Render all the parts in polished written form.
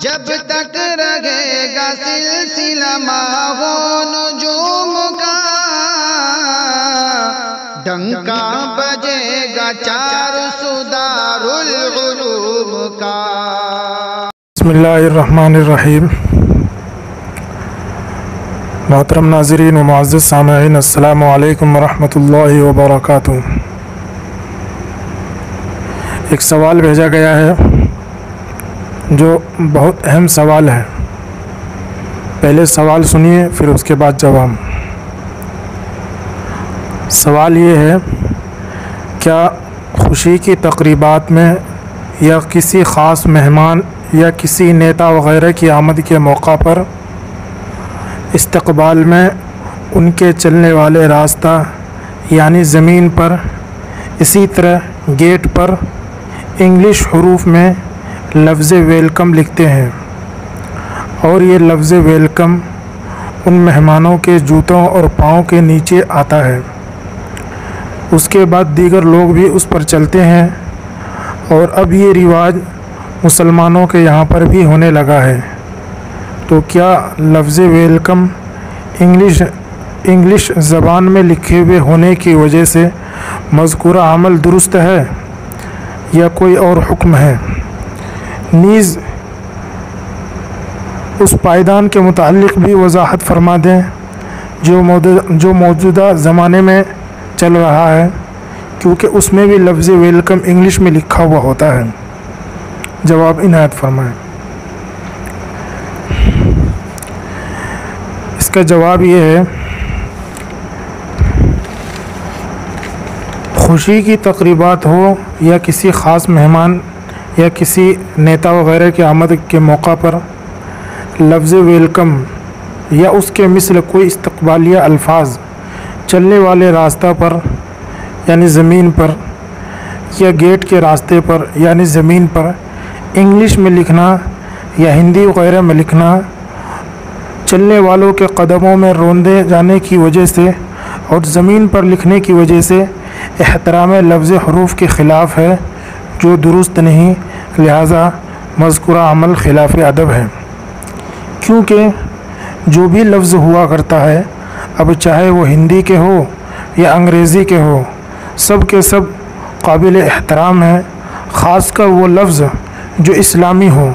جب تک رہے گا سلسلہ ماہوں نجوم کا، ڈنکا بجے گا چار سدار العلوم کا۔ بسم اللہ الرحمن الرحیم۔ محترم ناظرین و معزز سامعین، السلام علیکم ورحمۃ اللہ وبرکاتہ۔ ایک سوال بھیجا گیا ہے جو بہت اہم سوال ہے۔ پہلے سوال سنیے پھر اس کے بعد جواب۔ سوال یہ ہے، کیا خوشی کی تقریبات میں یا کسی خاص مہمان یا کسی نیتا وغیرہ کی آمد کے موقع پر استقبال میں ان کے چلنے والے راستہ یعنی زمین پر، اسی طرح گیٹ پر انگلش حروف میں لفظ ویلکم لکھتے ہیں، اور یہ لفظ ویلکم ان مہمانوں کے جوتوں اور پاؤں کے نیچے آتا ہے۔ اس کے بعد دیگر لوگ بھی اس پر چلتے ہیں، اور اب یہ رواج مسلمانوں کے یہاں پر بھی ہونے لگا ہے۔ تو کیا لفظ ویلکم انگلش زبان میں لکھے ہوئے ہونے کی وجہ سے مذکورہ عمل درست ہے یا کوئی اور حکم ہے؟ نیز اس پائیدان کے متعلق بھی وضاحت فرما دیں جو موجودہ زمانے میں چل رہا ہے، کیونکہ اس میں بھی لفظ ویلکم انگلش میں لکھا ہوا ہوتا ہے۔ جواب عنایت فرمائیں۔ اس کا جواب یہ ہے، خوشی کی تقریبات ہو یا کسی خاص مہمان یا کسی نیتا وغیرہ کی آمد کے موقع پر لفظ ویلکم یا اس کے مثل کوئی استقبالیہ الفاظ چلنے والے راستہ پر یعنی زمین پر یا گیٹ کے راستے پر یعنی زمین پر انگلش میں لکھنا یا ہندی وغیرہ میں لکھنا چلنے والوں کے قدموں میں روندے جانے کی وجہ سے اور زمین پر لکھنے کی وجہ سے احترام لفظ حروف کے خلاف ہے، جو درست نہیں، لہذا مذکورہ عمل خلاف ادب ہے۔ کیونکہ جو بھی لفظ ہوا کرتا ہے، اب چاہے وہ ہندی کے ہو یا انگریزی کے ہو، سب کے سب قابل احترام ہے، خاص کر وہ لفظ جو اسلامی ہو۔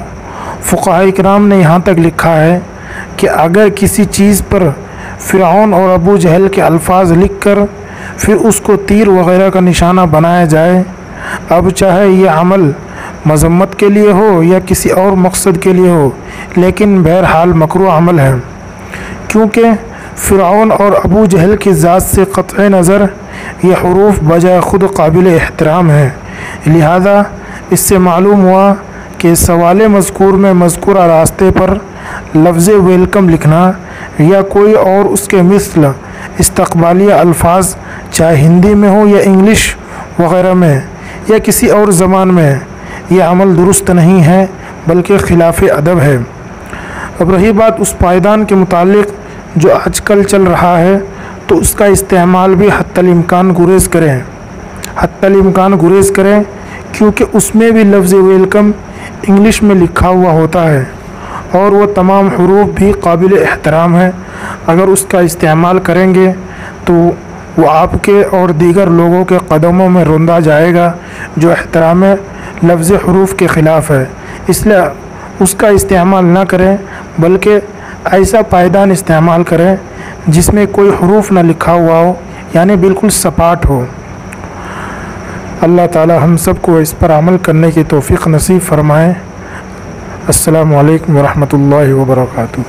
فقہاء کرام نے یہاں تک لکھا ہے کہ اگر کسی چیز پر فرعون اور ابو جہل کے الفاظ لکھ کر پھر اس کو تیر وغیرہ کا نشانہ بنایا جائے، اب چاہے یہ عمل مذمت کے لیے ہو یا کسی اور مقصد کے لیے ہو، لیکن بہرحال مکروہ عمل ہے، کیونکہ فرعون اور ابو جہل کی ذات سے قطع نظر یہ حروف بجائے خود قابل احترام ہیں۔ لہذا اس سے معلوم ہوا کہ سوال مذکور میں مذکورہ راستے پر لفظ ویلکم لکھنا یا کوئی اور اس کے مثل استقبالیہ الفاظ چاہے ہندی میں ہو یا انگلش وغیرہ میں یا کسی اور زبان میں، یہ عمل درست نہیں ہے بلکہ خلاف ادب ہے۔ اب رہی بات اس پائیدان کے متعلق جو آج کل چل رہا ہے، تو اس کا استعمال بھی حتی الامکان گریز کریں، کیونکہ اس میں بھی لفظ ویلکم انگلش میں لکھا ہوا ہوتا ہے، اور وہ تمام حروف بھی قابل احترام ہے۔ اگر اس کا استعمال کریں گے تو وہ آپ کے اور دیگر لوگوں کے قدموں میں روندا جائے گا، جو احترام لفظ حروف کے خلاف ہے۔ اس لیے اس کا استعمال نہ کریں، بلکہ ایسا پائیدان استعمال کریں جس میں کوئی حروف نہ لکھا ہوا ہو، یعنی بالکل سپاٹ ہو۔ اللہ تعالی ہم سب کو اس پر عمل کرنے کی توفیق نصیب فرمائے۔ السلام علیکم ورحمۃ اللہ وبرکاتہ۔